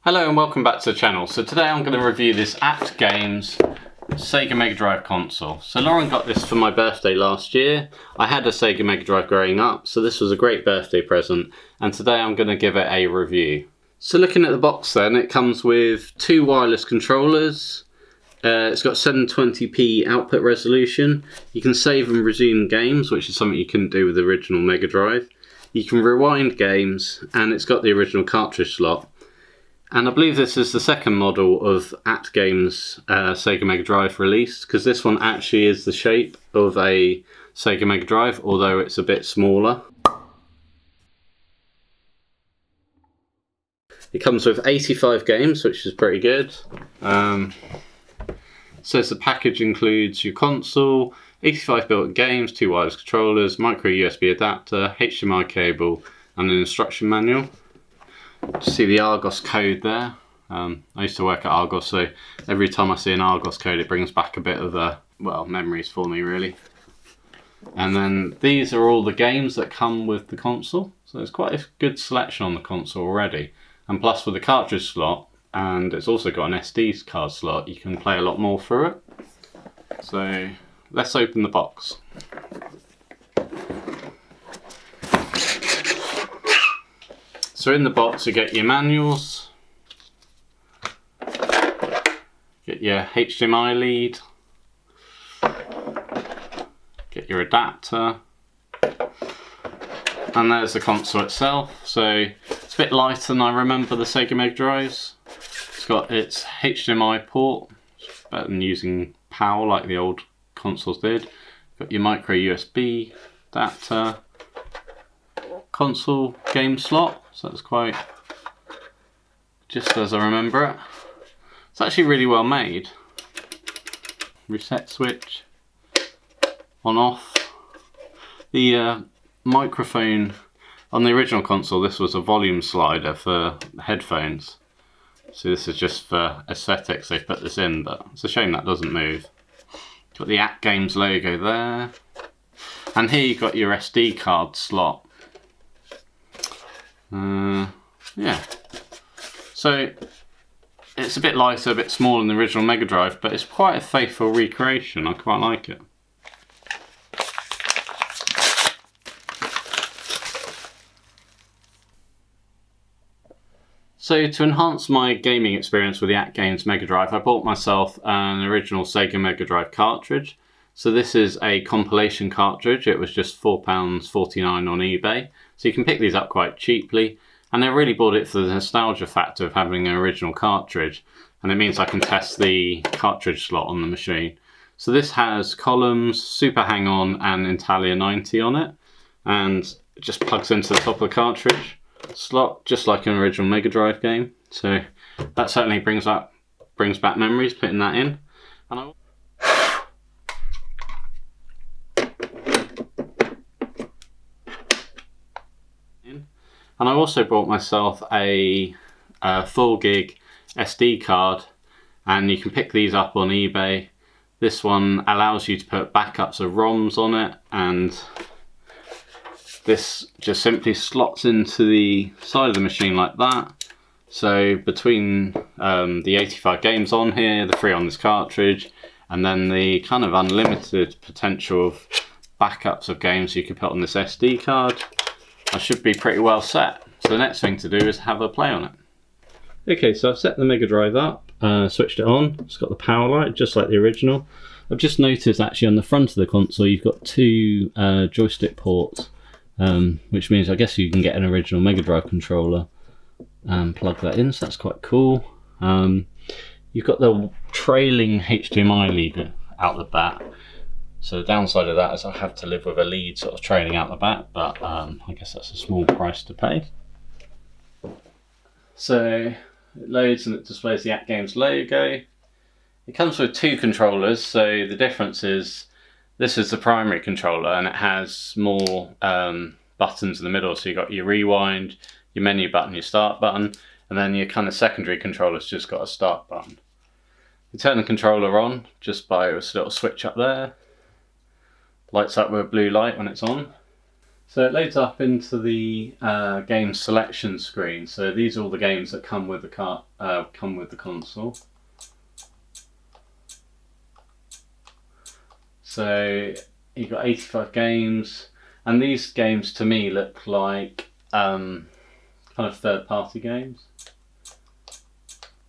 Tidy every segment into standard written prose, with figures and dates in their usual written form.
Hello and welcome back to the channel. So today I'm going to review this At Games Sega Mega Drive console. So Lauren got this for my birthday last year. I had a Sega Mega Drive growing up, so this was a great birthday present, and today I'm going to give it a review. So looking at the box then, it comes with two wireless controllers. It's got 720p output resolution. You can save and resume games, which is something you couldn't do with the original Mega Drive. You can rewind games, and it's got the original cartridge slot. And I believe this is the second model of At Games Sega Mega Drive released, because this one actually is the shape of a Sega Mega Drive, although it's a bit smaller. It comes with 85 games, which is pretty good. Says the package includes your console, 85 built-in games, two wireless controllers, micro USB adapter, HDMI cable, and an instruction manual. See the Argos code there. I used to work at Argos, so every time I see an Argos code it brings back a bit of memories for me really. And then these are all the games that come with the console, so there's quite a good selection on the console already, and plus with the cartridge slot, and it's also got an SD card slot, you can play a lot more through it. So let's open the box. So in the box you get your manuals, get your HDMI lead, get your adapter, and there's the console itself. So it's a bit lighter than I remember the Sega Mega Drives. It's got its HDMI port, it's better than using PAL like the old consoles did. Got your micro USB adapter, console game slot, so that's quite just as I remember it. It's actually really well made. Reset switch, on off. The microphone on the original console, this was a volume slider for headphones, so this is just for aesthetics they've put this in, but it's a shame that doesn't move. Got the At Games logo there, and here you've got your SD card slot. Yeah, so it's a bit lighter, a bit smaller than the original Mega Drive, but it's quite a faithful recreation. I quite like it. So to enhance my gaming experience with the At Games Mega Drive, I bought myself an original Sega Mega Drive cartridge. So this is a compilation cartridge. It was just £4.49 on eBay. So you can pick these up quite cheaply. And I really bought it for the nostalgia factor of having an original cartridge. And it means I can test the cartridge slot on the machine. So this has columns, Super Hang-On and Italia 90 on it. And it just plugs into the top of the cartridge slot, just like an original Mega Drive game. So that certainly brings back memories putting that in. And I also bought myself a 4 gig SD card, and you can pick these up on eBay. This one allows you to put backups of ROMs on it, and this just simply slots into the side of the machine like that. So between the 85 games on here, the 3 on this cartridge, and then the kind of unlimited potential of backups of games you could put on this SD card, I should be pretty well set. So the next thing to do is have a play on it. Okay, so I've set the Mega Drive up, switched it on. It's got the power light, just like the original. I've just noticed actually on the front of the console you've got two joystick ports, which means I guess you can get an original Mega Drive controller and plug that in, so that's quite cool. You've got the trailing HDMI lead out the back. So the downside of that is I have to live with a lead sort of trailing out the back, but I guess that's a small price to pay. So it loads and it displays the At Games logo. It comes with 2 controllers, so the difference is this is the primary controller and it has more buttons in the middle. So you've got your rewind, your menu button, your start button, and then your kind of secondary controller's just got a start button. You turn the controller on just by this little switch up there. Lights up with a blue light when it's on. So it loads up into the game selection screen. So these are all the games that come with the console. So you've got 85 games, and these games to me look like kind of third-party games.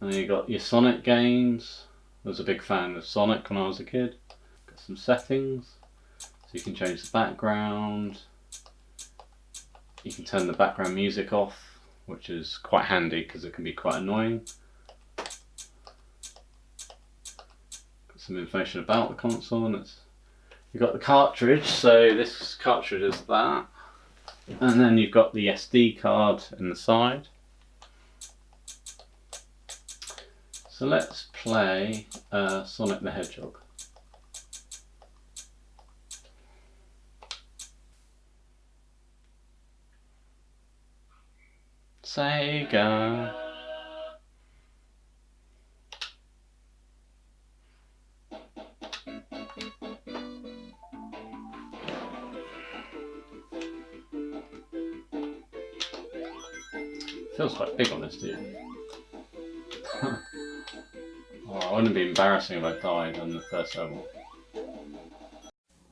And then you've got your Sonic games. I was a big fan of Sonic when I was a kid. Got some settings, so you can change the background. You can turn the background music off, which is quite handy because it can be quite annoying. Got some information about the console, and you've got the cartridge, so this cartridge is that. And then you've got the SD card in the side. So let's play Sonic the Hedgehog. Sega. Feels quite big on this, dude. Oh, I wouldn't be embarrassing if I died on the first level.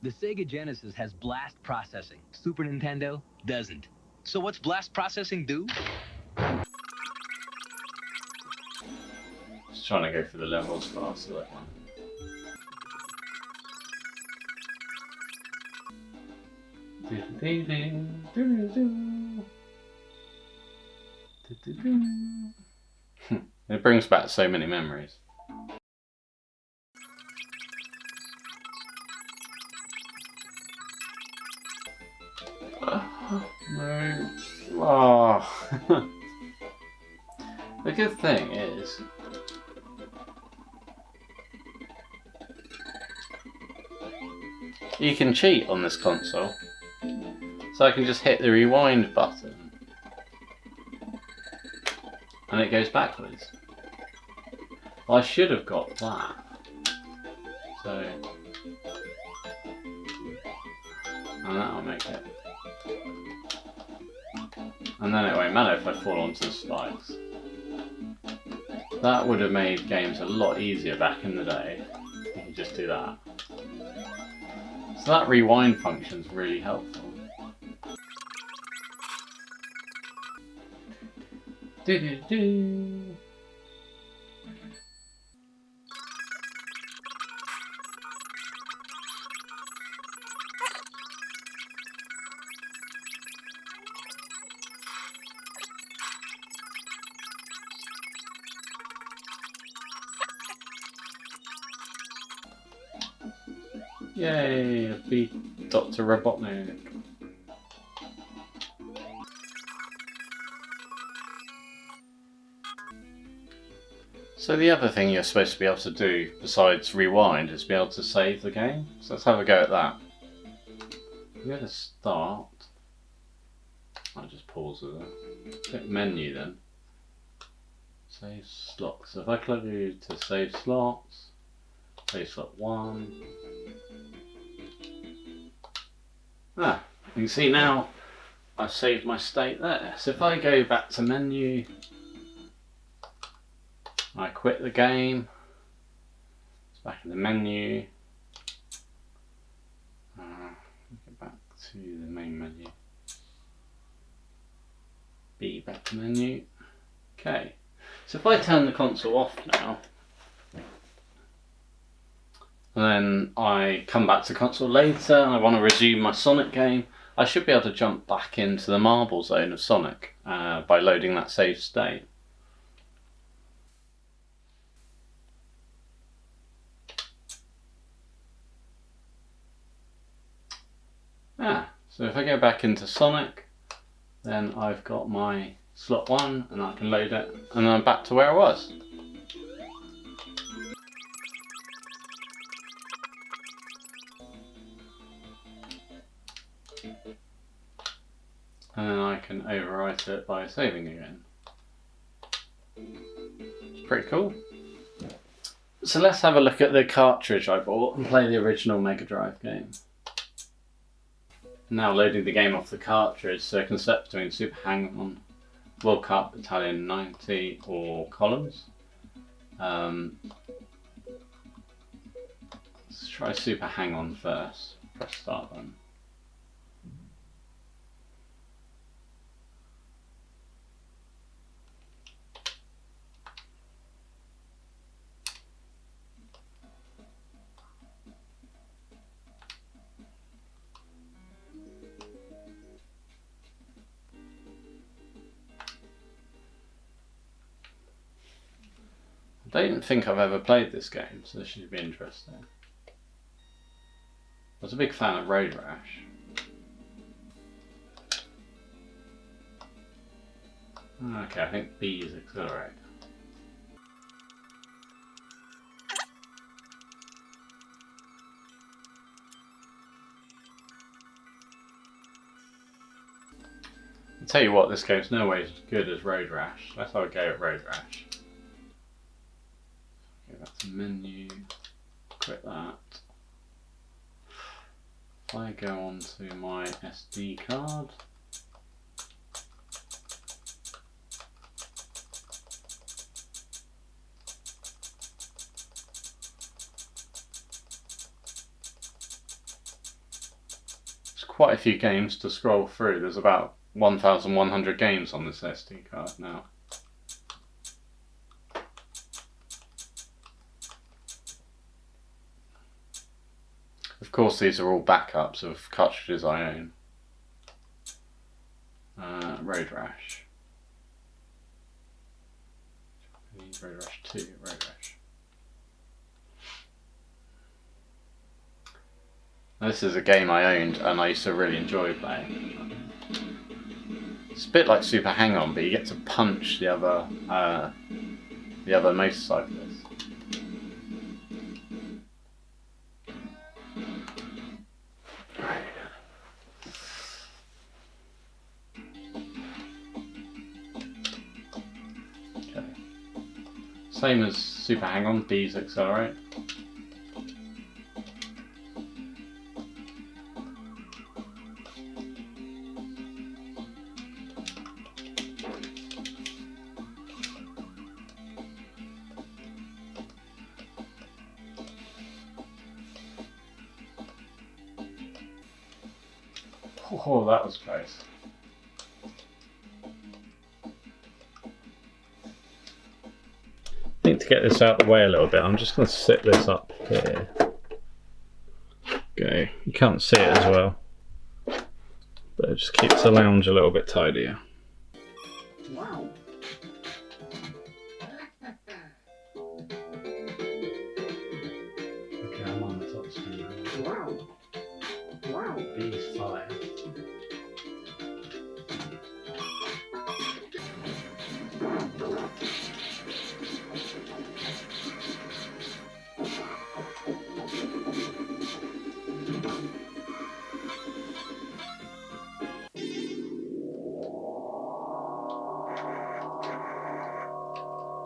The Sega Genesis has blast processing. Super Nintendo doesn't. So what's blast processing do? Just trying to go through the levels faster, that one. It brings back so many memories. No. Oh. The good thing is, you can cheat on this console. So I can just hit the rewind button and it goes backwards. Well, I should have got that. So, and that'll make it. And then it won't matter if I fall onto the spikes. That would have made games a lot easier back in the day. You can just do that. So that rewind function is really helpful. Do-do-do. Yay, I beat Dr. Robotnik. So the other thing you're supposed to be able to do, besides rewind, is be able to save the game. So let's have a go at that. I'm going to start. I'll just pause it. Click menu then. Save slots. So if I click to save slots, save slot 1. You can see now I've saved my state there. So if I go back to menu, I quit the game, it's back in the menu, get back to the main menu, B back to menu. Okay, so if I turn the console off now, and then I come back to console later and I want to resume my Sonic game, I should be able to jump back into the marble zone of Sonic by loading that save state. So if I go back into Sonic, then I've got my slot 1 and I can load it, and then I'm back to where I was. And then I can overwrite it by saving again. It's pretty cool. So let's have a look at the cartridge I bought and play the original Mega Drive game. Now loading the game off the cartridge, so I can set between Super Hang-On, World Cup, Italian 90 or Columns. Let's try Super Hang-On first. Press start button. I don't think I've ever played this game, so this should be interesting. I was a big fan of Road Rash. Okay, I think B is accelerate. I'll tell you what, this game's no way as good as Road Rash. Let's have a go at Road Rash. Okay, that's a menu. Quit that. If I go on to my SD card. There's quite a few games to scroll through. There's about 1,100 games on this SD card now. Of course, these are all backups of cartridges I own. Road Rash. Road Rash 2, Road Rash. Now, this is a game I owned and I used to really enjoy playing. It's a bit like Super Hang-On, but you get to punch the other motorcyclists. Okay. Same as Super Hang-On, B's accelerate. Oh, that was close. I think to get this out of the way a little bit, I'm just going to sit this up here. Okay, you can't see it as well, but it just keeps the lounge a little bit tidier. Wow. Okay, I'm on the top screen now. Wow. Wow. B's fire.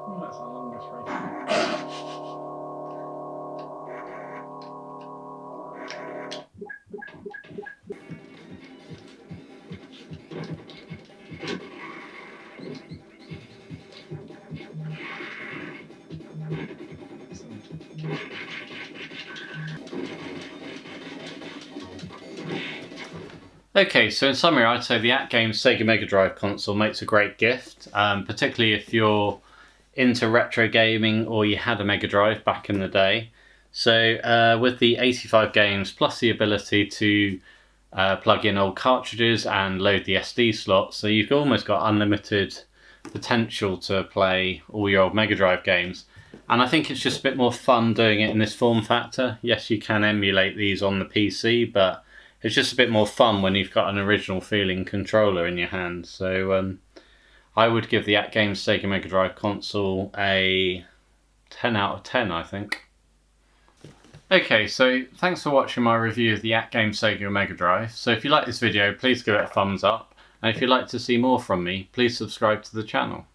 Oh, that's the longest race. Okay, so in summary, I'd say the AtGames Sega Mega Drive console makes a great gift, particularly if you're into retro gaming or you had a Mega Drive back in the day. So with the 85 games plus the ability to plug in old cartridges and load the SD slots, so you've almost got unlimited potential to play all your old Mega Drive games. And I think it's just a bit more fun doing it in this form factor. Yes, you can emulate these on the PC, but it's just a bit more fun when you've got an original feeling controller in your hand. So I would give the AtGames Sega Mega Drive console a 10 out of 10, I think. Okay, so thanks for watching my review of the AtGames Sega Mega Drive. So if you like this video, please give it a thumbs up. And if you'd like to see more from me, please subscribe to the channel.